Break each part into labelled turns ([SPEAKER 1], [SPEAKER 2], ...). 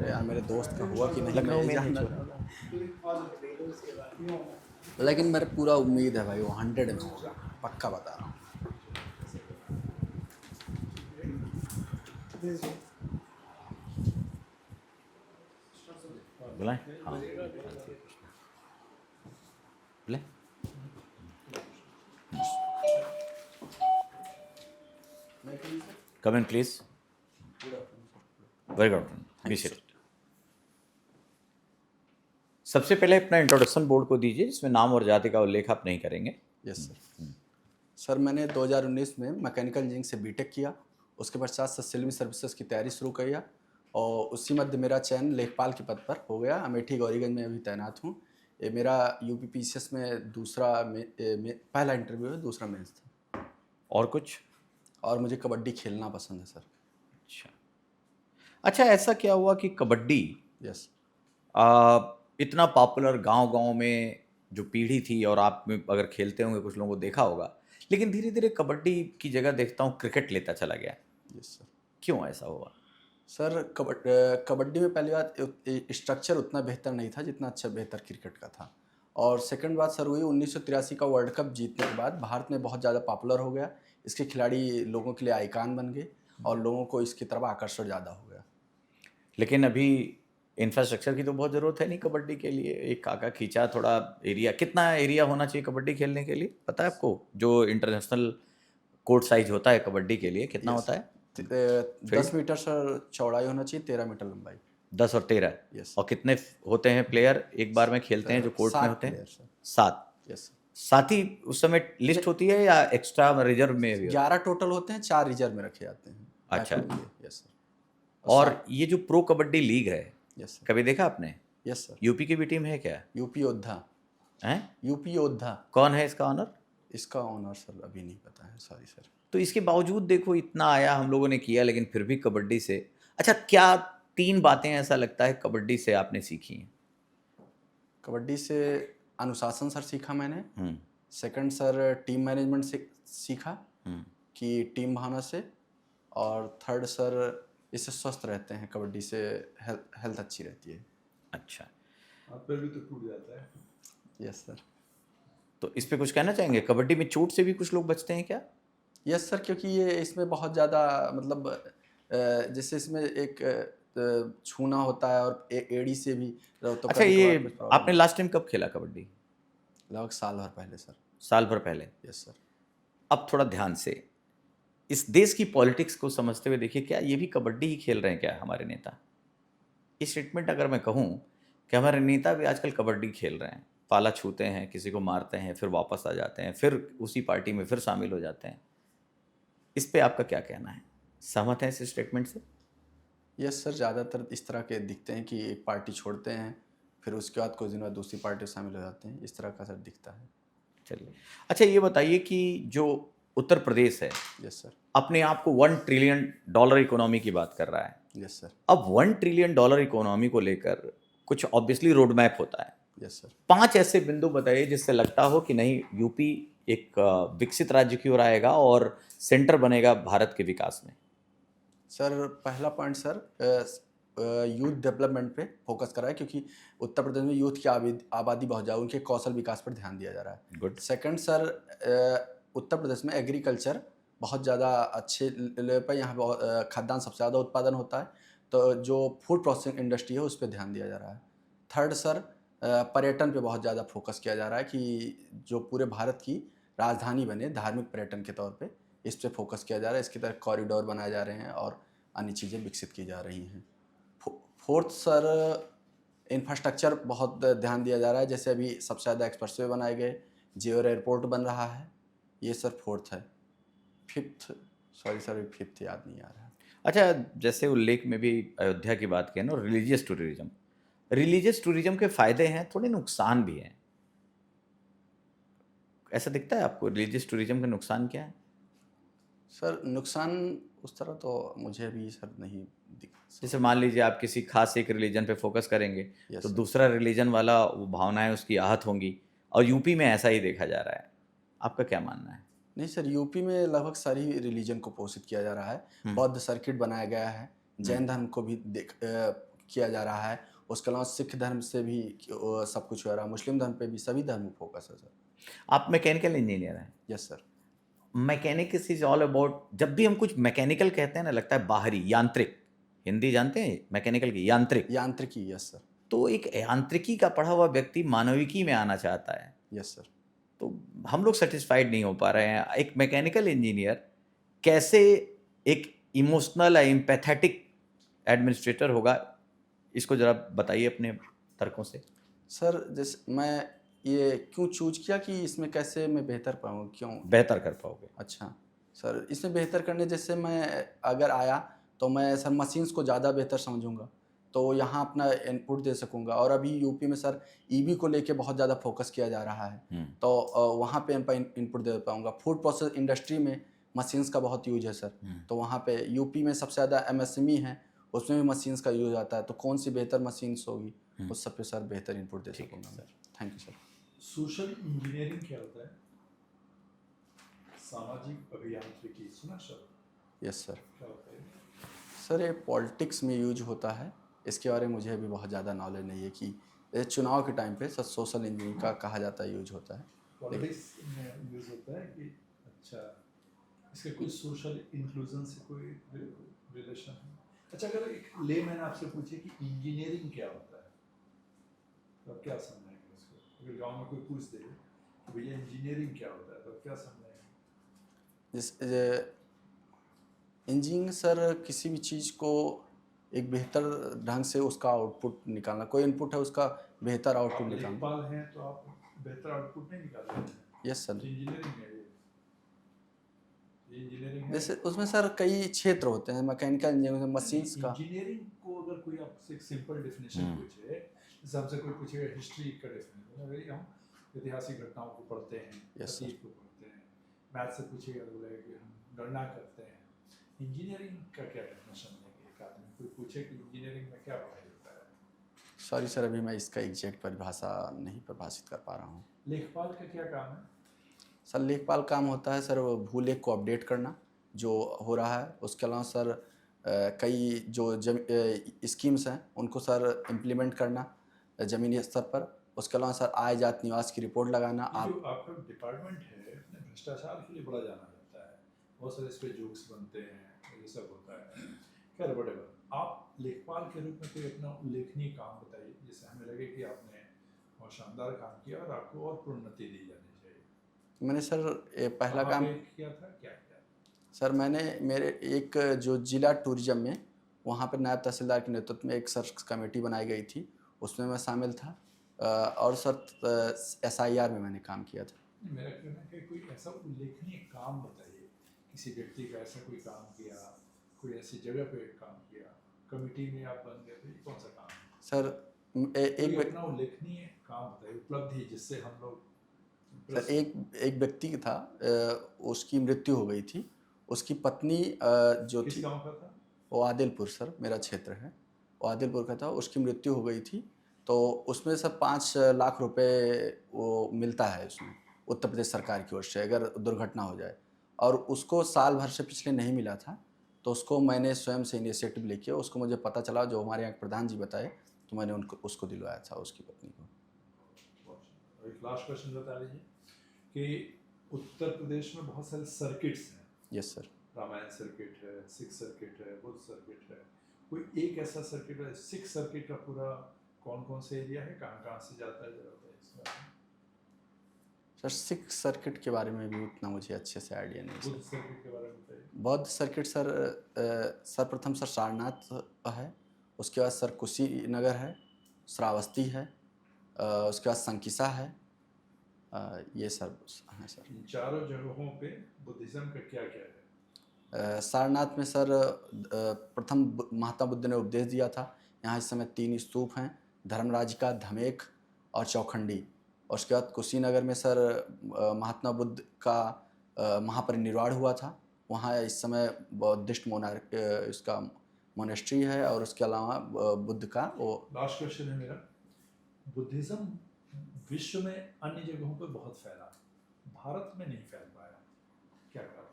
[SPEAKER 1] अरे यार मेरे दोस्त का हुआ कि नहीं मैं
[SPEAKER 2] लखनऊ
[SPEAKER 1] ये
[SPEAKER 2] में नहीं
[SPEAKER 1] जानना
[SPEAKER 2] छोड़ा।
[SPEAKER 1] चाहता हूँ। लेकिन मेरे पूरा उम्मीद है भाई वो 100 में होगा, पक्का बता रहा हूँ।
[SPEAKER 2] बुलाएं? हाँ, बुलाएं? Come in please. Very good, be seated. सबसे पहले अपना इंट्रोडक्शन बोर्ड को दीजिए, जिसमें नाम और जाति का उल्लेख आप नहीं करेंगे।
[SPEAKER 1] Yes sir. सर मैंने 2019 में मैकेनिकल इंजीनियरिंग से बीटेक किया। उसके पश्चात से सिविल सर्विसेज की तैयारी शुरू किया और उसी मध्य मेरा चयन लेखपाल के पद पर हो गया। अमेठी गौरीगंज में अभी तैनात हूँ। ये मेरा यूपी पीसीएस में पहला इंटरव्यू है, दूसरा मेंस था।
[SPEAKER 2] और कुछ?
[SPEAKER 1] और मुझे कबड्डी खेलना पसंद है सर।
[SPEAKER 2] अच्छा अच्छा, ऐसा क्या हुआ कि कबड्डी
[SPEAKER 1] यस।
[SPEAKER 2] इतना पॉपुलर गांव-गांव में जो पीढ़ी थी, और आप में अगर खेलते होंगे कुछ लोगों को देखा होगा, लेकिन धीरे-धीरे कबड्डी की जगह देखता हूँ क्रिकेट लेता चला गया।
[SPEAKER 1] Yes sir.
[SPEAKER 2] क्यों ऐसा हुआ?
[SPEAKER 1] सर कबड्डी में पहली बात स्ट्रक्चर उतना बेहतर नहीं था जितना अच्छा बेहतर क्रिकेट का था। और सेकंड बात सर हुई 1983 का वर्ल्ड कप जीतने के बाद भारत में बहुत ज़्यादा पॉपुलर हो गया। इसके खिलाड़ी लोगों के लिए आइकान बन गए और लोगों को इसकी तरफ आकर्षण ज़्यादा हो गया।
[SPEAKER 2] लेकिन अभी इंफ्रास्ट्रक्चर की तो बहुत ज़रूरत है नहीं कबड्डी के लिए। एक काका खींचा थोड़ा एरिया, कितना एरिया होना चाहिए कबड्डी खेलने के लिए पता है आपको? जो इंटरनेशनल कोर्ट साइज होता है कबड्डी के लिए कितना होता है?
[SPEAKER 1] 10 मीटर सर चौड़ाई होना चाहिए, 13 मीटर लंबाई।
[SPEAKER 2] 10 और 13।
[SPEAKER 1] यस।
[SPEAKER 2] और कितने होते हैं प्लेयर एक बार में खेलते हैं जो कोर्ट में
[SPEAKER 1] 7
[SPEAKER 2] होते हैं?
[SPEAKER 1] Player sir.
[SPEAKER 2] 7।
[SPEAKER 1] यस।
[SPEAKER 2] साथ ही उस समय लिस्ट होती है या एक्स्ट्रा रिजर्व में भी होता
[SPEAKER 1] 11 टोटल होते हैं, 4 रिजर्व में रखे जाते हैं
[SPEAKER 2] है? अच्छा।
[SPEAKER 1] बैकअप के लिए। Yes sir.
[SPEAKER 2] और ये जो प्रो कबड्डी लीग है,
[SPEAKER 1] यस सर।
[SPEAKER 2] कभी देखा आपने?
[SPEAKER 1] Yes sir.
[SPEAKER 2] यूपी की भी टीम है क्या?
[SPEAKER 1] यूपी योद्धा।
[SPEAKER 2] हैं?
[SPEAKER 1] यूपी योद्धा।
[SPEAKER 2] कौन है इसका ऑनर?
[SPEAKER 1] इसका ऑनर सर अभी नहीं पता है, सॉरी सर।
[SPEAKER 2] तो इसके बावजूद देखो इतना आया, हम लोगों ने किया, लेकिन फिर भी कबड्डी से। अच्छा, क्या 3 बातें ऐसा लगता है कबड्डी से आपने सीखी हैं?
[SPEAKER 1] कबड्डी से अनुशासन सर सीखा मैंने।
[SPEAKER 2] हम्म।
[SPEAKER 1] सेकंड सर टीम मैनेजमेंट से सीखा
[SPEAKER 2] हम्म।
[SPEAKER 1] कि टीम भावना से। और थर्ड सर इससे स्वस्थ रहते हैं, कबड्डी से हेल्थ अच्छी रहती है।
[SPEAKER 2] अच्छा,
[SPEAKER 3] हाथ पैर भी तो टूट जाता है।
[SPEAKER 1] Yes sir.
[SPEAKER 2] तो इस पे कुछ कहना चाहेंगे? कबड्डी में चोट से भी कुछ लोग बचते हैं क्या?
[SPEAKER 1] यस सर, क्योंकि ये इसमें बहुत ज़्यादा मतलब जैसे इसमें एक छूना होता है और एड़ी से भी तो
[SPEAKER 2] अच्छा,
[SPEAKER 1] कभी
[SPEAKER 2] ये
[SPEAKER 1] कभार कुछ प्रॉब्लम
[SPEAKER 2] आपने लास्ट टाइम कब खेला कबड्डी?
[SPEAKER 1] लगभग साल भर पहले सर।
[SPEAKER 2] साल भर पहले।
[SPEAKER 1] Yes sir.
[SPEAKER 2] अब थोड़ा ध्यान से इस देश की पॉलिटिक्स को समझते हुए देखिए, क्या ये भी कबड्डी ही खेल रहे हैं क्या हमारे नेता? ये स्टेटमेंट अगर मैं कहूँ कि हमारे नेता भी आजकल कबड्डी खेल रहे हैं, पाला छूते हैं, किसी को मारते हैं, फिर वापस आ जाते हैं, फिर उसी पार्टी में फिर शामिल हो जाते हैं, इस पे आपका क्या कहना है? सहमत है इस स्टेटमेंट से?
[SPEAKER 1] यस सर, ज़्यादातर इस तरह के दिखते हैं कि एक पार्टी छोड़ते हैं, फिर उसके बाद कुछ दिन बाद दूसरी पार्टी में शामिल हो जाते हैं, इस तरह का सर दिखता है।
[SPEAKER 2] चलिए, अच्छा ये बताइए कि जो उत्तर प्रदेश है
[SPEAKER 1] यस सर।
[SPEAKER 2] अपने आप को $1 ट्रिलियन इकोनॉमी की बात कर रहा है।
[SPEAKER 1] Yes sir.
[SPEAKER 2] अब $1 ट्रिलियन इकोनॉमी को लेकर कुछ ऑब्वियसली रोड मैप होता है।
[SPEAKER 1] Yes sir.
[SPEAKER 2] 5 ऐसे बिंदु बताइए जिससे लगता हो कि नहीं, यूपी एक विकसित राज्य की ओर आएगा और सेंटर बनेगा भारत के विकास में।
[SPEAKER 1] सर पहला पॉइंट सर यूथ डेवलपमेंट पे फोकस करा है, क्योंकि उत्तर प्रदेश में यूथ की आबादी बहुत ज़्यादा, उनके कौशल विकास पर ध्यान दिया जा रहा है।
[SPEAKER 2] Good.
[SPEAKER 1] Second sir Uttar Pradesh में एग्रीकल्चर बहुत ज़्यादा अच्छे लेवल पर, यहाँ खाद्यान्न सबसे ज़्यादा उत्पादन होता है, तो जो फूड प्रोसेसिंग इंडस्ट्री है उस पर ध्यान दिया जा रहा है। थर्ड सर पर्यटन पे बहुत ज़्यादा फोकस किया जा रहा है कि जो पूरे भारत की राजधानी बने धार्मिक पर्यटन के तौर पे, इस पे फोकस किया जा रहा है। इसकी तरह कॉरिडोर बनाए जा रहे हैं और अन्य चीज़ें विकसित की जा रही हैं। फोर्थ सर इंफ्रास्ट्रक्चर बहुत ध्यान दिया जा रहा है, जैसे अभी सबसे ज़्यादा एक्सप्रेसवे बनाए गए, जेवर एयरपोर्ट बन रहा है, ये सर फोर्थ है। फिफ्थ सॉरी सर, फिफ्थ याद नहीं आ रहा है।
[SPEAKER 2] अच्छा, जैसे उल्लेख में भी अयोध्या की बात की ना, रिलीजियस टूरिज्म के फायदे हैं, थोड़े नुकसान भी हैं। ऐसा दिखता है आपको रिलीजियस टूरिज्म का नुकसान क्या है?
[SPEAKER 1] सर नुकसान उस तरह तो मुझे भी सर नहीं दिख।
[SPEAKER 2] जैसे मान लीजिए आप किसी खास एक रिलीजन पे फोकस करेंगे
[SPEAKER 1] Yes,
[SPEAKER 2] तो
[SPEAKER 1] sir.
[SPEAKER 2] दूसरा रिलीजन वाला वो भावनाएं उसकी आहत होंगी, और यूपी में ऐसा ही देखा जा रहा है। आपका क्या मानना है?
[SPEAKER 1] नहीं सर, यूपी में लगभग सारी रिलीजन को पोषित किया जा रहा है। बौद्ध सर्किट बनाया गया है, जैन धर्म को भी किया जा रहा है। उसके अलावा सिख धर्म से भी सब कुछ हो रहा है, मुस्लिम धर्म पे भी, सभी धर्म पे फोकस है सर।
[SPEAKER 2] आप मैकेनिकल इंजीनियर हैं।
[SPEAKER 1] Yes sir.
[SPEAKER 2] Mechanics is all about, जब भी हम कुछ मैकेनिकल कहते हैं ना, लगता है बाहरी, यांत्रिक। हिंदी जानते हैं मैकेनिकल की? यांत्रिक।
[SPEAKER 1] यांत्रिकी, यस सर।
[SPEAKER 2] तो एक यांत्रिकी का पढ़ा हुआ व्यक्ति मानविकी में आना चाहता है,
[SPEAKER 1] यस सर।
[SPEAKER 2] तो हम लोग सेटिस्फाइड नहीं हो पा रहे हैं। एक मैकेनिकल इंजीनियर कैसे एक इमोशनल या एम्पैथेटिक एडमिनिस्ट्रेटर होगा, इसको जरा बताइए अपने तर्कों से।
[SPEAKER 1] सर जैसे मैं ये क्यों चूज किया कि इसमें कैसे मैं बेहतर पाऊँ, क्यों
[SPEAKER 2] बेहतर कर पाओगे?
[SPEAKER 1] अच्छा सर, इसमें बेहतर करने जैसे मैं अगर आया तो मैं सर मशीन्स को ज़्यादा बेहतर समझूंगा, तो यहाँ अपना इनपुट दे सकूंगा। और अभी यूपी में सर ईवी को लेके बहुत ज़्यादा फोकस किया जा रहा है, तो वहाँ पे मैं इनपुट दे पाऊंगा। फूड प्रोसेस इंडस्ट्री में मशीन्स का बहुत यूज है सर, तो वहाँ पे यूपी में सबसे ज़्यादा एमएसएमई है, उसमें भी मशीन्स का यूज आता है, तो कौन सी बेहतर मशीन्स होगी उस सब पे सर बेहतर इनपुट दे सकूंगा मैं। Thank you sir.
[SPEAKER 3] Social engineering क्या होता है? सामाजिक अभियांत्रिकी सुना शब्द?
[SPEAKER 1] Yes sir.
[SPEAKER 3] क्या होता है?
[SPEAKER 1] सर ये पॉलिटिक्स में यूज होता है, इसके बारे में मुझे अभी बहुत ज़्यादा नॉलेज नहीं है कि ये चुनाव के टाइम पे सर सोशल इंजीनियरिंग का कहा जाता है, यूज होता है।
[SPEAKER 3] पॉलिटिक्स में यूज होता है कि अच्छा, इसके कोई सोशल इंक्लूजन से कोई रिलेशन है? अच्छा, अगर एक लेमैन आपसे पूछे कि इंजीनियरिंग क्या होता है, तो आप क्या समझाएंगे उसको? अगर गांव में कोई पूछ दे कि भैया इंजीनियरिंग क्या होता है, तो आप क्या समझाएंगे?
[SPEAKER 1] जिस इंजीनियरिंग सर किसी भी चीज़ को एक बेहतर ढंग से उसका आउटपुट निकालना, कोई इनपुट है उसका बेहतर
[SPEAKER 3] आप
[SPEAKER 1] आउटपुट निकालना।
[SPEAKER 3] लेखपाल हैं तो आप बेहतर आउटपुट नहीं निकाल रहे हैं।
[SPEAKER 1] Yes sir.
[SPEAKER 3] इंजीनियरिंग है ये इंजीनियरिंग है।
[SPEAKER 1] जैसे उसमें सर कई क्षेत्र होते हैं, मैकेनिकल इंजीनियरिंग, मशीन्स का।
[SPEAKER 3] इंजीनियरिंग को अगर कोई आपसे एक सिंपल डेफिनेशन पूछे, जैसे हमसे कोई पूछेगा हिस्ट्री का डेफिनेशन, भाई हम ऐतिहासिक घटनाओं को पढ़ते हैं,
[SPEAKER 1] Yes, sir.
[SPEAKER 3] अतीत को पढ़ते हैं। मैथ से पूछेगा तो बोलेगा कि हम गणना करते हैं। इंजीनियरिंग का क्या डेफिनेशन देंगे एक आदमी? कोई पूछे कि इंजीनियरिंग में क्या पढ़ाई होता है?
[SPEAKER 1] सॉरी सर, अभी मैं इसका एग्जैक्ट परिभाषा नहीं परिभाषित कर पा रहा हूँ।
[SPEAKER 3] लेखपाल का क्या काम है?
[SPEAKER 1] सर लेखपाल काम होता है सर वो भूलेख को अपडेट करना जो हो रहा है। उसके अलावा सर कई जो स्कीम्स हैं उनको सर इम्प्लीमेंट करना ज़मीनी स्तर पर। उसके अलावा सर आय जात निवास की रिपोर्ट लगाना।
[SPEAKER 3] ये जो
[SPEAKER 1] आप
[SPEAKER 3] आपका डिपार्टमेंट है, अपने भ्रष्टाचार के लिए बड़ा जाना जाता है, बहुत सारे इस पे जोक्स बनते हैं, ये सब होता है। खैर वटेवर, आप लेखपाल के रूप में कोई अपना उल्लेखनीय काम बताइए जिससे हमें लगे कि आपने बहुत शानदार काम किया और आपको और प्रोन्नति दी जानी चाहिए।
[SPEAKER 1] मैंने सर पहला
[SPEAKER 3] कहाँ
[SPEAKER 1] काम
[SPEAKER 3] पे किया था, क्या किया?
[SPEAKER 1] सर मैंने मेरे एक जो जिला टूरिज्म में वहाँ पर नायब तहसीलदार के नेतृत्व में एक सर्च कमेटी बनाई गई थी, उसमें मैं शामिल था। और सर SIR में मैंने काम किया था।
[SPEAKER 3] मेरा कहना है कि कोई ऐसा उल्लेखनीय काम बताइए, किसी व्यक्ति का ऐसा कोई काम किया, कोई ऐसी जगह पे काम किया, कमेटी में आप बन गए, तो ये कौन सा काम है?
[SPEAKER 1] सर
[SPEAKER 3] कोई अपना उल्लेखनीय काम बताइए, उपलब्धि जिससे हम लोग।
[SPEAKER 1] सर एक व्यक्ति था, उसकी मृत्यु हो गई थी। उसकी पत्नी जो
[SPEAKER 3] किस
[SPEAKER 1] थी,
[SPEAKER 3] गांव का था?
[SPEAKER 1] वो आदिलपुर सर मेरा क्षेत्र है, वो आदिलपुर का था। उसकी मृत्यु हो गई थी, तो उसमें सर 5 लाख रुपए वो मिलता है उसमें उत्तर प्रदेश सरकार की ओर से अगर दुर्घटना हो जाए। और उसको साल भर से पिछले नहीं मिला था, तो उसको मैंने स्वयं से इनिशिएटिव लेके, उसको मुझे पता चला, जो हमारे यहाँ के प्रधान जी बताए, तो मैंने उसको दिलवाया था उसकी पत्नी को।
[SPEAKER 3] और एक लास्ट क्वेश्चन बता लीजिए कि उत्तर प्रदेश में बहुत सारे सर्किट्स हैं।
[SPEAKER 1] Yes sir.
[SPEAKER 3] रामायण सर्किट है, सिख सर्किट है, बुद्ध सर्किट है, कोई एक ऐसा सर्किट है? सिख सर्किट का पूरा कौन कौन से एरिया है, कहाँ कहाँ से जाता है, जरा बताइए इस बारे में।
[SPEAKER 1] सर सिख सर्किट के बारे में भी उतना मुझे अच्छे से आइडिया नहीं
[SPEAKER 3] बुद्ध
[SPEAKER 1] सर।
[SPEAKER 3] सर्किट के बारे में बताइए।
[SPEAKER 1] बौद्ध सर्किट सर सर्वप्रथम सर सारनाथ है, उसके बाद सर कुशीनगर है, श्रावस्ती है, उसके बाद संकिसा है, ये सर हैं सर।
[SPEAKER 3] इन चारों जगहों पे बुद्धिज्म का क्या क्या है?
[SPEAKER 1] सारनाथ में सर प्रथम महात्मा बुद्ध ने उपदेश दिया था। यहाँ इस समय 3 स्तूप हैं, धर्मराज का, धमेक और चौखंडी। और उसके बाद कुशीनगर में सर महात्मा बुद्ध का महापरिनिर्वाण हुआ था। वहाँ इस समय बौद्धिस्ट मोनार्क इसका मोनेस्ट्री है। और उसके अलावा बुद्ध का वो।
[SPEAKER 3] लास्ट क्वेश्चन है मेरा, बुद्धिज्म विश्व में अन्य जगहों पे बहुत फैला, भारत में नहीं फैल पाया, क्या कारण?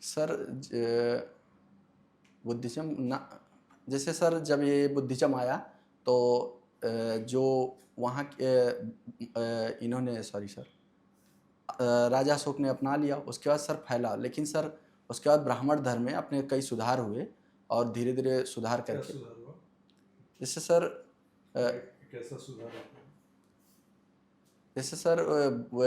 [SPEAKER 1] सर बुद्धिज्म ना जैसे सर जब ये बुद्धिज्म आया तो जो वहाँ इन्होंने सॉरी सर राजा अशोक ने अपना लिया, उसके बाद सर फैला, लेकिन सर उसके बाद ब्राह्मण धर्म में अपने कई सुधार हुए और धीरे धीरे सुधार
[SPEAKER 3] क्या
[SPEAKER 1] करके
[SPEAKER 3] सुधार हुआ?
[SPEAKER 1] जैसे सर
[SPEAKER 3] कैसा सुधार हुआ?
[SPEAKER 1] जैसे सर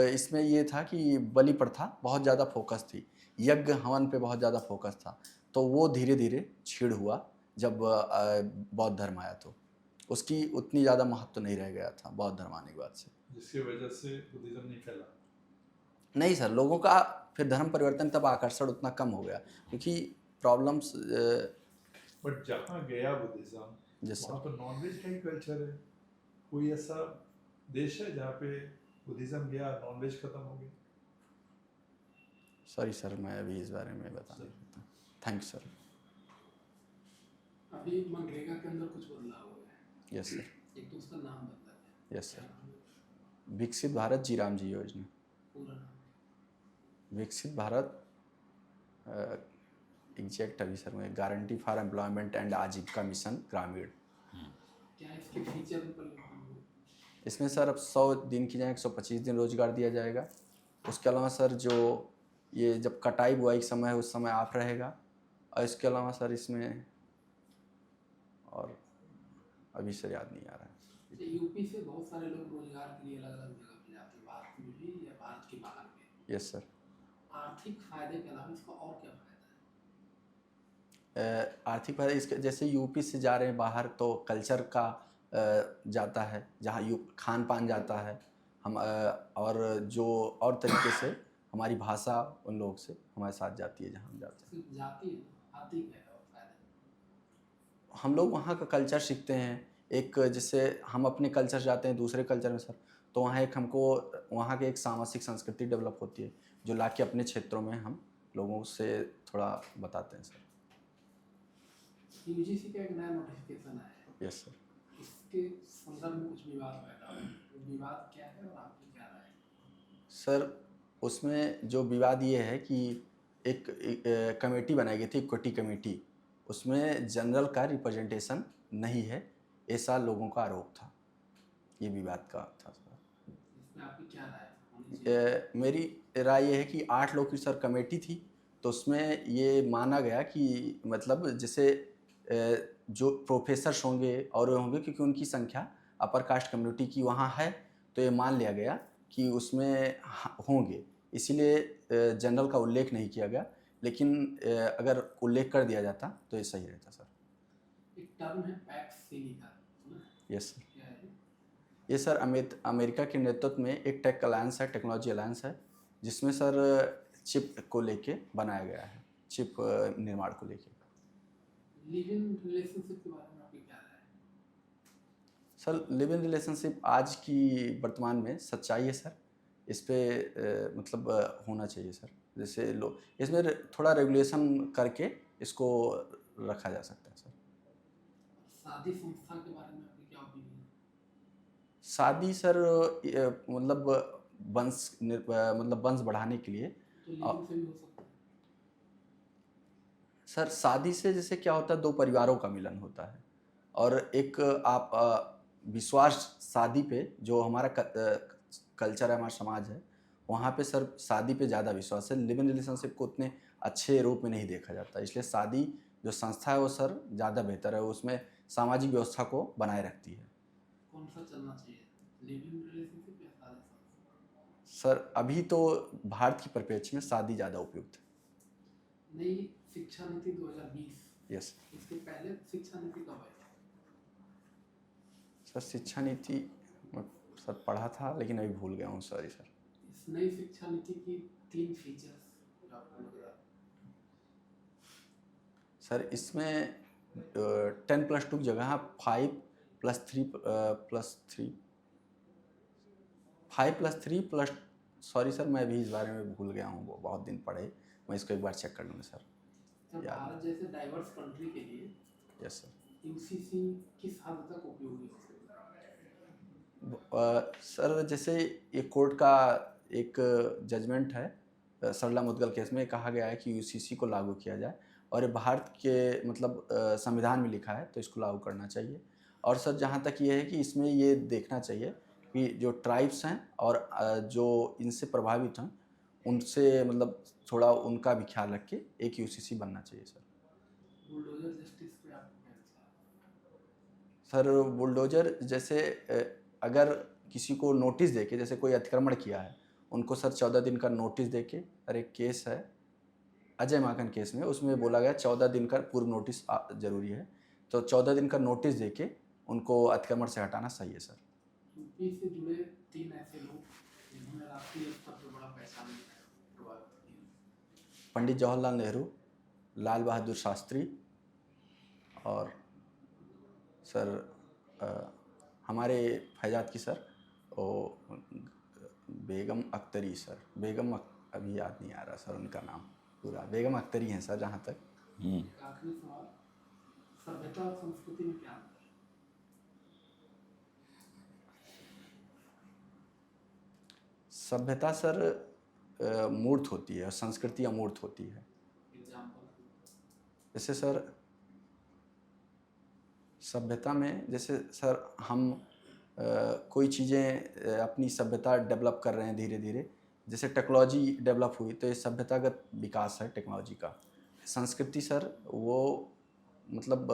[SPEAKER 1] इसमें ये था कि बलि प्रथा बहुत ज़्यादा फोकस थी, यज्ञ हवन पे बहुत ज़्यादा फोकस था, तो वो धीरे धीरे छीड़ हुआ जब बौद्ध धर्म आया तो उसकी उतनी ज़्यादा महत्व नहीं रह गया था बौद्ध धर्म आने के बाद से।
[SPEAKER 3] जिसकी वजह से बुद्धिज्म नहीं फैला।
[SPEAKER 1] नहीं सर, लोगों का फिर धर्म परिवर्तन तब आकर्षण उतना कम हो गया क्योंकि प्रॉब्लम्स
[SPEAKER 3] बट जहाँ गया बुद्धिज्म
[SPEAKER 1] जैसे
[SPEAKER 3] वहाँ पर नॉनवेज का ही कल्चर है। कोई ऐसा देश है जहाँ पे बुद्धिज्म गया नॉनवेज खत्म हो गया?
[SPEAKER 1] सॉरी सर, मैं अभी इस बारे में बता नहीं सकता। Thank sir.
[SPEAKER 4] अभी मनरेगा के अंदर कुछ बदलाव हुआ है।
[SPEAKER 1] Yes sir.
[SPEAKER 4] एक तो उसका नाम बदला है।
[SPEAKER 1] Yes sir. विकसित भारत जी राम जी योजना।
[SPEAKER 4] पूरा नाम
[SPEAKER 1] विकसित भारत एग्जैक्ट अभी सर मैं गारंटी फॉर एम्प्लॉयमेंट एंड आजीविका मिशन ग्रामीण।
[SPEAKER 4] क्या इसके फीचर में परिवर्तन हुए?
[SPEAKER 1] इसमें सर अब 100 दिन की जगह 125 दिन रोजगार दिया जाएगा। उसके अलावा सर जो ये जब कटाई बुआई का समय है उस समय ऑफ रहेगा, और इसके अलावा सर इसमें और अभी सर याद नहीं आ रहा है।
[SPEAKER 4] यूपी से बहुत सारे लोग रोजगार के लिए अलग अलग जगह पे जाते हैं, भारत में भी या भारत के बाहर में।
[SPEAKER 1] Yes sir.
[SPEAKER 4] आर्थिक फायदे के अलावा इसका और क्या फायदा है?
[SPEAKER 1] आर्थिक फायदा इसके जैसे यूपी से जा रहे हैं बाहर तो कल्चर का जाता है, जहाँ खान पान जाता है हम और जो और तरीके से हमारी भाषा उन लोगों से हमारे साथ जाती है जहाँ हम जाते हैं।
[SPEAKER 4] सिर्फ जाती है ना, आती है और फायदा।
[SPEAKER 1] हम लोग वहाँ का कल्चर सीखते हैं। एक जैसे हम अपने कल्चर जाते हैं दूसरे कल्चर में सर, तो वहाँ एक हमको वहाँ की एक सामाजिक संस्कृति डेवलप होती है जो ला के अपने क्षेत्रों में हम लोगों से थोड़ा बताते हैं सर।
[SPEAKER 4] यूजीसी का एक नया नोटिफिकेशन आया है।
[SPEAKER 1] Yes sir.
[SPEAKER 4] इसके संदर्भ में कुछ विवाद पैदा हुआ है। विवाद क्या है और आपकी क्या राय है?
[SPEAKER 1] सर उसमें जो विवाद ये है कि एक कमेटी बनाई गई थी, इक्विटी कमेटी, उसमें जनरल का रिप्रेजेंटेशन नहीं है, ऐसा लोगों का आरोप था। ये विवाद का था सर।
[SPEAKER 4] इसमें आपकी क्या राय है? होनी चाहिए?
[SPEAKER 1] मेरी राय ये है कि 8 लोग की सर कमेटी थी, तो उसमें ये माना गया कि मतलब जैसे जो प्रोफेसर्स होंगे और होंगे क्योंकि उनकी संख्या अपर कास्ट कम्युनिटी की वहाँ है, तो ये मान लिया गया कि उसमें होंगे, इसीलिए जनरल का उल्लेख नहीं किया गया, लेकिन अगर उल्लेख कर दिया जाता तो ये सही रहता सर।
[SPEAKER 4] एक टर्म है पैक्स सिलिका, सुना है?
[SPEAKER 1] Yes sir.
[SPEAKER 4] क्या है?
[SPEAKER 1] ये सर अमेरिका के नेतृत्व में एक टेक अलायंस है, टेक्नोलॉजी अलायंस है, जिसमें सर चिप को लेके बनाया गया है, चिप निर्माण को लेके।
[SPEAKER 4] लिव इन रिलेशनशिप के बारे में आपकी क्या राय है?
[SPEAKER 1] सर लिव इन रिलेशनशिप आज की वर्तमान में सच्चाई है सर, इस पे मतलब होना चाहिए सर। जैसे लोग इसमें थोड़ा रेगुलेशन करके इसको रखा जा सकता है सर।
[SPEAKER 4] शादी संस्था के बारे में आपकी क्या ओपिनियन है?
[SPEAKER 1] शादी सर मतलब वंश बढ़ाने के लिए
[SPEAKER 4] तो लिव इन से भी हो सकता है।
[SPEAKER 1] सर शादी से जैसे क्या होता है, दो परिवारों का मिलन होता है, और एक आप विश्वास शादी पे जो हमारा कल्चर है, हमारा समाज है, वहाँ पे सर शादी पे ज़्यादा विश्वास है। लिव इन रिलेशनशिप को उतने अच्छे रूप में नहीं देखा जाता, इसलिए शादी जो संस्था है वो सर ज़्यादा बेहतर है, उसमें सामाजिक व्यवस्था को बनाए रखती है।
[SPEAKER 4] कौन सा चलना चाहिए, लिव इन रिलेशनशिप या शादी संस्था?
[SPEAKER 1] सर अभी तो भारत की परिप्रेक्ष्य में शादी ज़्यादा उपयुक्त है।
[SPEAKER 4] नई शिक्षा नीति 2020,
[SPEAKER 1] यस
[SPEAKER 4] इसके पहले शिक्षा नीति कब आई?
[SPEAKER 1] सर शिक्षा नीति मैं सर पढ़ा था लेकिन अभी भूल गया हूँ, सॉरी सर।
[SPEAKER 4] इस नई शिक्षा नीति की 3 फीचर्स जो आपको लग रहा है?
[SPEAKER 1] सर इसमें 10+2 की जगह 5+3 सॉरी सर मैं अभी इस बारे में भूल गया हूँ, वो बहुत दिन पढ़े, मैं इसको एक बार चेक कर लूँगा सर।
[SPEAKER 4] सर
[SPEAKER 1] याद
[SPEAKER 4] भारत जैसे डाइवर्स कंट्री के लिए
[SPEAKER 1] यस सर।
[SPEAKER 4] यूसीसी किस हद तक उपयोगी हो सकता है?
[SPEAKER 1] सर जैसे ये कोर्ट का एक जजमेंट है सरला मुद्गल केस में, कहा गया है कि यूसीसी को लागू किया जाए, और ये भारत के मतलब संविधान में लिखा है, तो इसको लागू करना चाहिए। और सर जहाँ तक ये है कि इसमें ये देखना चाहिए कि जो ट्राइब्स हैं और जो इनसे प्रभावित हैं उनसे मतलब थोड़ा उनका भी ख्याल रख के एक यूसीसी बनना चाहिए सर।
[SPEAKER 4] बुलडोजर जस्टिस पे आपको क्या विचार है?
[SPEAKER 1] सर बुलडोजर जैसे अगर किसी को नोटिस देके, जैसे कोई अतिक्रमण किया है, उनको सर 14 दिन का नोटिस देके, और एक केस है अजय माकन केस में, उसमें बोला गया 14 दिन का पूर्व नोटिस जरूरी है, तो 14 दिन का नोटिस देके उनको अतिक्रमण से हटाना सही है सर।
[SPEAKER 4] यूपी से जुड़े 3 ऐसे लोग जिन्होंने राष्ट्रीय स्तर पर बड़ा पैसा किया।
[SPEAKER 1] पंडित जवाहरलाल नेहरू, लाल बहादुर शास्त्री और सर हमारे फैजाद की सर वो बेगम अख्तरी सर, अभी याद नहीं आ रहा सर उनका नाम पूरा, बेगम अख्तरी हैं सर जहाँ तक।
[SPEAKER 4] एक आखिरी सवाल, सभ्यता और संस्कृति में क्या अंतर है?
[SPEAKER 1] सभ्यता सर मूर्त होती है और संस्कृति अमूर्त होती है।
[SPEAKER 4] एग्जाम्पल?
[SPEAKER 1] जैसे सर सभ्यता में, जैसे सर हम कोई चीज़ें अपनी सभ्यता डेवलप कर रहे हैं धीरे धीरे, जैसे टेक्नोलॉजी डेवलप हुई तो ये सभ्यतागत विकास है टेक्नोलॉजी का। संस्कृति सर वो मतलब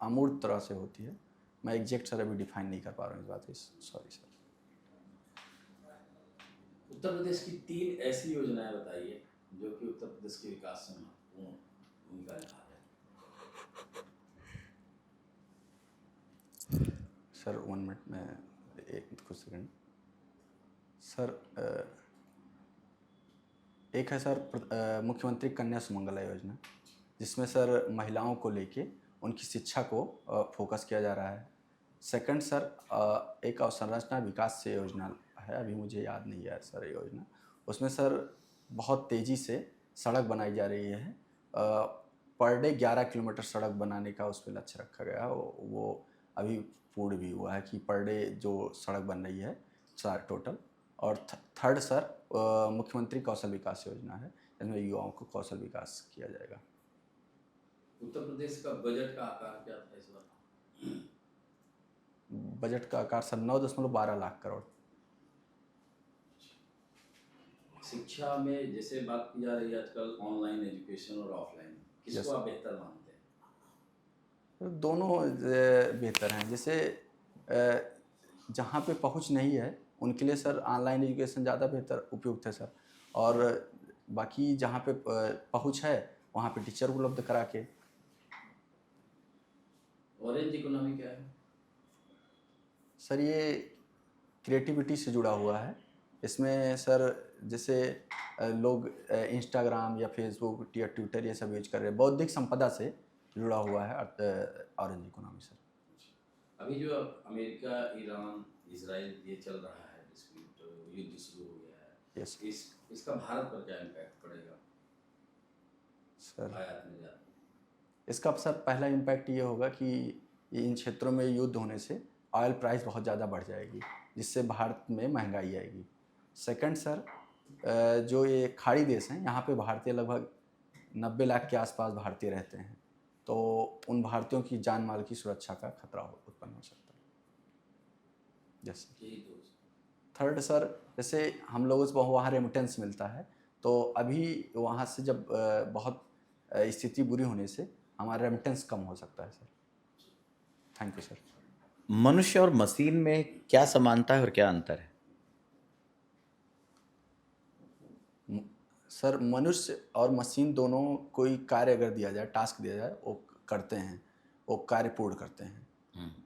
[SPEAKER 1] अमूर्त तरह से होती है, मैं एग्जैक्ट सर अभी डिफाइन नहीं कर पा रहा हूँ इस बात को, सॉरी सर।
[SPEAKER 5] उत्तर प्रदेश की 3 ऐसी योजनाएं बताइए जो कि उत्तर प्रदेश के विकास में महत्वपूर्ण भूमिका निभा रहे हैं।
[SPEAKER 1] सर 1 मिनट में एक कुछ सेकंड सर। एक है सर मुख्यमंत्री कन्या सुमंगला योजना, जिसमें सर महिलाओं को लेके उनकी शिक्षा को फोकस किया जा रहा है। सेकंड सर एक अवसंरचना विकास से योजना है, अभी मुझे याद नहीं है सर योजना, उसमें सर बहुत तेज़ी से सड़क बनाई जा रही है, पर डे 11 किलोमीटर सड़क बनाने का उस पर लक्ष्य रखा गया। वो अभी पूर्ण भी हुआ है कि पर डे जो सड़क बन रही है टोटल। और थर्ड सर मुख्यमंत्री कौशल विकास योजना है, जिसमें युवाओं को कौशल विकास किया जाएगा।
[SPEAKER 5] उत्तर प्रदेश का बजट का आकार क्या था इस बार?
[SPEAKER 1] बजट का आकार सर 9.12 लाख करोड़।
[SPEAKER 5] शिक्षा में जैसे बात की जा रही है आजकल ऑनलाइन एजुकेशन और ऑफलाइन, किसको आप बेहतर मानते हैं?
[SPEAKER 1] दोनों बेहतर हैं। जैसे जहाँ पे पहुँच नहीं है उनके लिए सर ऑनलाइन एजुकेशन ज़्यादा बेहतर उपयुक्त है सर, और बाकी जहाँ पे पहुँच है वहाँ पे टीचर उपलब्ध करा के।
[SPEAKER 5] ऑरेंज इकोनॉमी क्या है?
[SPEAKER 1] सर ये क्रिएटिविटी से जुड़ा हुआ है। इसमें सर जैसे लोग इंस्टाग्राम या फेसबुक या ट्विटर ये सब यूज कर रहे हैं, बौद्धिक संपदा से जुड़ा हुआ है ऑरेंज इकोनॉमी सर।
[SPEAKER 5] अभी जो अमेरिका, ईरान, इजराइल ये चल रहा है डिस्प्यूट, युद्ध शुरू हो गया है,
[SPEAKER 1] यस
[SPEAKER 5] इसका भारत पर क्या इम्पैक्ट पड़ेगा
[SPEAKER 1] सर।
[SPEAKER 5] आयात निर्यात?
[SPEAKER 1] इसका सर पहला इम्पैक्ट ये होगा कि इन क्षेत्रों में युद्ध होने से ऑयल प्राइस बहुत ज़्यादा बढ़ जाएगी, जिससे भारत में महंगाई आएगी। सेकंड सर जो ये खाड़ी देश हैं यहाँ पे भारतीय लगभग 90 लाख के आसपास भारतीय रहते हैं, तो उन भारतीयों की जान माल की सुरक्षा का खतरा उत्पन्न हो सकता है। यस। थर्ड सर जैसे हम लोगों से वहाँ रेमिटेंस मिलता है, तो अभी वहाँ से जब बहुत स्थिति बुरी होने से हमारा रेमिटेंस कम हो सकता है सर। Thank you sir.
[SPEAKER 2] मनुष्य और मशीन में क्या समानता है और क्या अंतर है?
[SPEAKER 1] सर मनुष्य और मशीन दोनों कोई कार्य अगर दिया जाए, टास्क दिया जाए, वो करते हैं, वो कार्य पूर्ण करते हैं।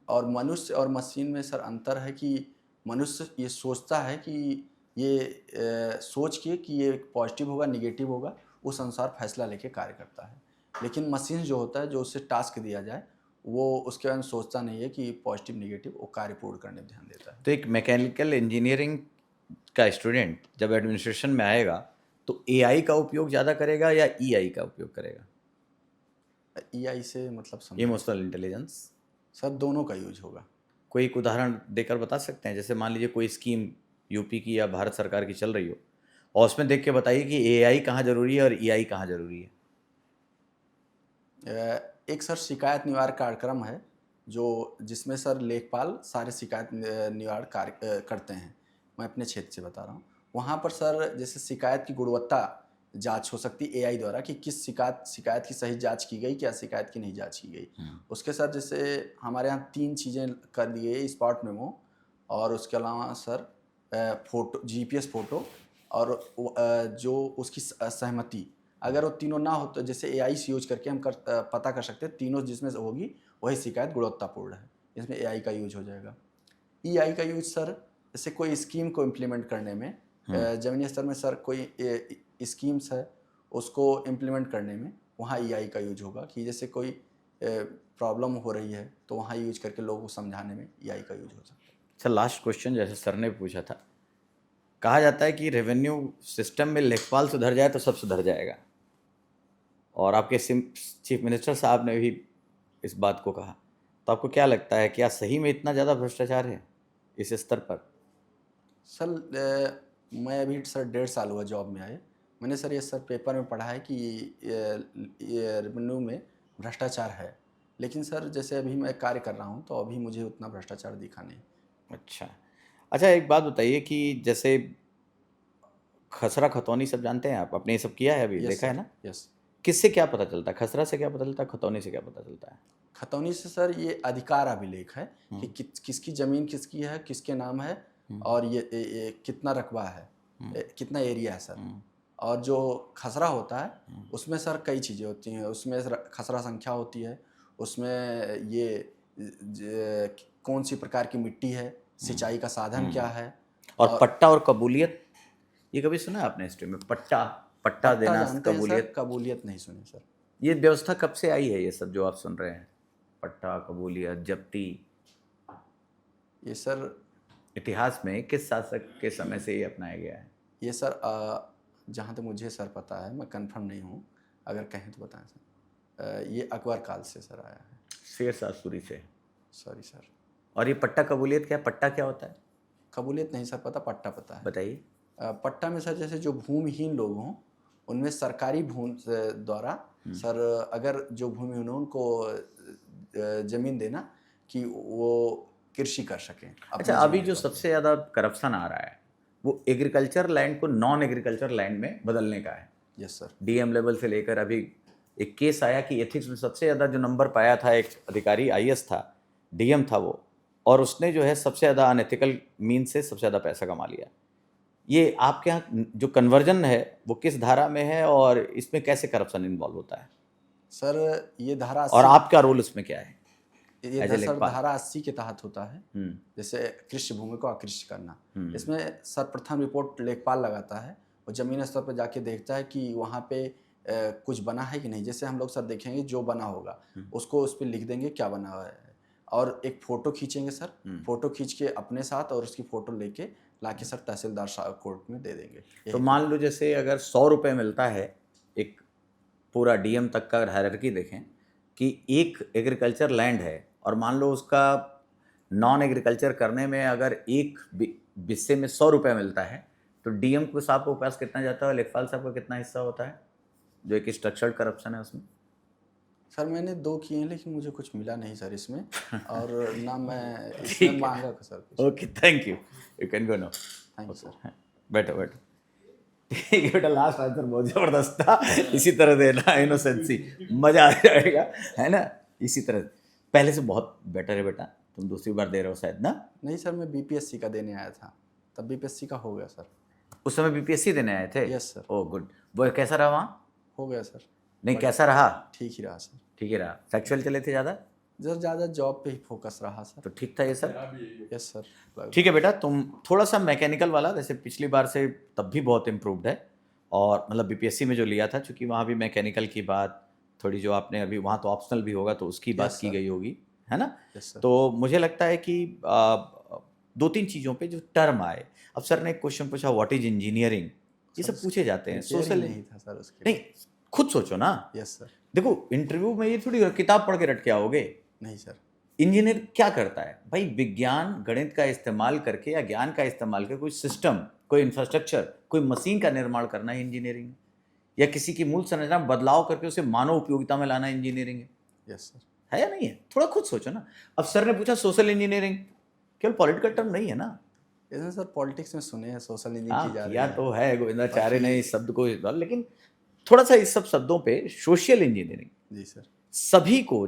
[SPEAKER 1] और मनुष्य और मशीन में सर अंतर है कि मनुष्य ये सोचता है कि ये सोच के कि ये पॉजिटिव होगा निगेटिव होगा, उस अनुसार फैसला लेके कार्य करता है। लेकिन मशीन जो होता है, जो उससे टास्क दिया जाए, वो उसके बारे में सोचता नहीं है कि पॉजिटिव निगेटिव, वो कार्य पूर्ण करने में ध्यान देता है।
[SPEAKER 2] तो एक मैकेनिकल इंजीनियरिंग का स्टूडेंट जब एडमिनिस्ट्रेशन में आएगा तो एआई का उपयोग ज़्यादा करेगा या ईआई का उपयोग करेगा?
[SPEAKER 1] ईआई से मतलब
[SPEAKER 2] इमोशनल इंटेलिजेंस।
[SPEAKER 1] सर दोनों का यूज होगा।
[SPEAKER 2] कोई एक उदाहरण देकर बता सकते हैं? जैसे मान लीजिए कोई स्कीम यूपी की या भारत सरकार की चल रही हो और उसमें देख के बताइए कि एआई कहाँ ज़रूरी है और ईआई कहाँ ज़रूरी है।
[SPEAKER 1] एक सर शिकायत निवारण कार्यक्रम है जिसमें सर लेखपाल सारे शिकायत निवारण कार्य करते हैं। मैं अपने क्षेत्र से बता रहा हूँ। वहाँ पर सर जैसे शिकायत की गुणवत्ता जांच हो सकती है एआई द्वारा कि किस शिकायत की सही जांच की गई, क्या शिकायत की नहीं जांच की गई। उसके साथ जैसे हमारे यहाँ 3 चीज़ें कर दी गई, स्पॉट मेमो और उसके अलावा सर फोटो, जीपीएस फोटो और जो उसकी सहमति, अगर वो तीनों ना हो तो जैसे एआई से यूज करके हम पता कर सकते हैं तीनों जिसमें से होगी वही शिकायत गुणवत्तापूर्ण है। इसमें एआई का यूज हो जाएगा। ईआई का यूज सर जैसे कोई स्कीम को इम्प्लीमेंट करने में, जमीनी स्तर में सर कोई स्कीम्स है उसको इम्प्लीमेंट करने में वहाँ ईआई का यूज होगा कि जैसे कोई प्रॉब्लम हो रही है तो वहाँ यूज करके लोगों को समझाने में ईआई का यूज हो सकता है।
[SPEAKER 2] सर लास्ट क्वेश्चन जैसे सर ने पूछा था, कहा जाता है कि रेवेन्यू सिस्टम में लेखपाल सुधर जाए तो सब सुधर जाएगा, और आपके चीफ मिनिस्टर साहब ने भी इस बात को कहा, तो आपको क्या लगता है क्या सही में इतना ज़्यादा भ्रष्टाचार है इस स्तर पर?
[SPEAKER 1] सर मैं अभी सर 1.5 साल हुआ जॉब में आए। मैंने सर ये सर पेपर में पढ़ा है कि ये रेवेन्यू में भ्रष्टाचार है, लेकिन सर जैसे अभी मैं कार्य कर रहा हूँ तो अभी मुझे उतना भ्रष्टाचार दिखा नहीं।
[SPEAKER 2] अच्छा एक बात बताइए कि जैसे खसरा खतौनी सब जानते हैं आप, आपने ये सब किया है अभी, देखा है ना?
[SPEAKER 1] यस।
[SPEAKER 2] किससे क्या पता चलता है? खसरा से क्या पता चलता है, खतौनी से क्या पता चलता है?
[SPEAKER 1] खतौनी से सर ये अधिकार अभिलेख है कि किसकी ज़मीन किसकी है, किसके नाम है और ये कितना रकबा है, कितना एरिया है सर। और जो खसरा होता है उसमें सर कई चीज़ें होती हैं। उसमें खसरा संख्या होती है, उसमें ये कौन सी प्रकार की मिट्टी है, सिंचाई का साधन क्या है।
[SPEAKER 2] और पट्टा और कबूलियत, ये कभी सुना है आपने हिस्ट्री में? पट्टा देना, कबूलियत?
[SPEAKER 1] कबूलियत नहीं सुनी सर।
[SPEAKER 2] ये व्यवस्था कब से आई है, ये सब जो आप सुन रहे हैं, पट्टा, कबूलियत, जब्ती?
[SPEAKER 1] ये सर
[SPEAKER 2] इतिहास में किस शासक के समय से ये अपनाया गया है?
[SPEAKER 1] ये सर जहाँ तक मुझे सर पता है, मैं कंफर्म नहीं हूँ, अगर कहें तो बताएं सर। ये अकबर काल से सर आया है।
[SPEAKER 2] शेरशाह सूरी से?
[SPEAKER 1] Sorry sir.
[SPEAKER 2] और ये पट्टा कबूलियत क्या, पट्टा क्या होता है?
[SPEAKER 1] कबूलियत नहीं सर पता, पट्टा पता है।
[SPEAKER 2] बताइए।
[SPEAKER 1] पट्टा में सर जैसे जो भूमिहीन लोग हों उनमें सरकारी द्वारा सर अगर जो भूमिहीन हों उनको ज़मीन देना कि वो कृषि कर सकें।
[SPEAKER 2] अच्छा, अभी जो सबसे ज़्यादा करप्शन आ रहा है वो एग्रीकल्चर लैंड को नॉन एग्रीकल्चर लैंड में बदलने का है।
[SPEAKER 1] Yes sir.
[SPEAKER 2] डीएम लेवल से लेकर अभी एक केस आया कि एथिक्स में सबसे ज़्यादा जो नंबर पाया था एक अधिकारी, आईएएस था, डीएम था वो, और उसने जो है सबसे ज़्यादा अनएथिकल मीन से सबसे ज़्यादा पैसा कमा लिया। ये आपके यहाँ जो कन्वर्जन है वो किस धारा में है और इसमें कैसे करप्शन इन्वॉल्व होता है
[SPEAKER 1] सर? ये धारा
[SPEAKER 2] और आपका रोल इसमें क्या है?
[SPEAKER 1] ये सर धारा 80 के तहत होता है, जैसे कृषि भूमि को अकृषि करना। इसमें सर्वप्रथम रिपोर्ट लेखपाल लगाता है और जमीन स्तर पर जाके देखता है कि वहाँ पे कुछ बना है कि नहीं। जैसे हम लोग सर देखेंगे जो बना होगा उसको उस पर लिख देंगे क्या बना हुआ है, और एक फ़ोटो खींचेंगे सर। फ़ोटो खींच के अपने साथ और उसकी फ़ोटो लेके लाके सर तहसीलदार कोर्ट में दे देंगे।
[SPEAKER 2] तो मान लो जैसे अगर 100 रुपये मिलता है, एक पूरा डीएम तक का हायरार्की देखें कि एक एग्रीकल्चर लैंड है और मान लो उसका नॉन एग्रीकल्चर करने में अगर एक बिस्से में 100 रुपये मिलता है तो डीएम को साहब को पास कितना जाता है, लेखपाल साहब का कितना हिस्सा होता है, जो एक स्ट्रक्चर्ड करप्शन है उसमें?
[SPEAKER 1] सर मैंने 2 किए हैं लेकिन मुझे कुछ मिला नहीं सर इसमें, और ना मैं इसमें मांगा sir.
[SPEAKER 2] Okay, thank you can go now.
[SPEAKER 1] Thank you sir.
[SPEAKER 2] बैठो। ठीक है बेटा, लास्ट आंसर बहुत ज़बरदस्त था, इसी तरह देना, इनोसेंसी, मज़ा आ जाएगा, है ना? इसी तरह पहले से बहुत बेटर है बेटा, तुम दूसरी बार दे रहे हो शायद ना?
[SPEAKER 1] नहीं सर, मैं बीपीएससी का देने आया था, तब बीपीएससी का हो गया सर।
[SPEAKER 2] उस समय बीपीएससी देने आए थे?
[SPEAKER 1] Yes sir.
[SPEAKER 2] Oh good. वो कैसा रहा वहाँ?
[SPEAKER 1] हो गया सर।
[SPEAKER 2] नहीं, कैसा रहा?
[SPEAKER 1] ठीक ही रहा सर।
[SPEAKER 2] ठीक ही रहा। सेक्सुअल चले थे ज़्यादा?
[SPEAKER 1] ज़्यादा जॉब पे ही फोकस रहा सर।
[SPEAKER 2] तो ठीक था ये सब?
[SPEAKER 1] Yes sir.
[SPEAKER 2] ठीक है बेटा, तुम थोड़ा सा मैकेनिकल वाला, जैसे पिछली बार से तब भी बहुत इम्प्रूव्ड है, और मतलब बीपीएससी में जो लिया था, चूँकि वहाँ भी मैकेनिकल की बात थोड़ी, जो आपने अभी वहाँ तो ऑप्शनल भी होगा तो उसकी बात की गई होगी, है ना? तो मुझे लगता है कि 2-3 चीज़ों पे जो टर्म आए, अब सर ने एक क्वेश्चन पूछा व्हाट इज इंजीनियरिंग, ये सब पूछे जाते हैं। सोशल
[SPEAKER 1] नहीं था सर उसके।
[SPEAKER 2] नहीं, खुद सोचो ना।
[SPEAKER 1] Yes sir.
[SPEAKER 2] देखो इंटरव्यू में ये थोड़ी किताब पढ़ के रट के आओगे।
[SPEAKER 1] नहीं सर।
[SPEAKER 2] इंजीनियर क्या करता है भाई? विज्ञान गणित का इस्तेमाल करके या ज्ञान का इस्तेमाल करके कोई सिस्टम, कोई इंफ्रास्ट्रक्चर, कोई मशीन का निर्माण करना है इंजीनियरिंग। या किसी की मूल संरचना में बदलाव करके उसे मानव उपयोगिता में लाना इंजीनियरिंग
[SPEAKER 1] यस सर।
[SPEAKER 2] है या नहीं है? थोड़ा खुद सोचो ना। अब सर ने पूछा सोशल इंजीनियरिंग, केवल पॉलिटिकल टर्म नहीं है ना।
[SPEAKER 1] इसमें सर पॉलिटिक्स में सुने हैं सोशल इंजीनियरिंग
[SPEAKER 2] हाँ
[SPEAKER 1] की जा रही
[SPEAKER 2] किया
[SPEAKER 1] है।
[SPEAKER 2] तो है, गोविंदाचार्य ने इस शब्द को, लेकिन थोड़ा सा इस सब शब्दों पे सोशल इंजीनियरिंग
[SPEAKER 1] जी सर।
[SPEAKER 2] सभी को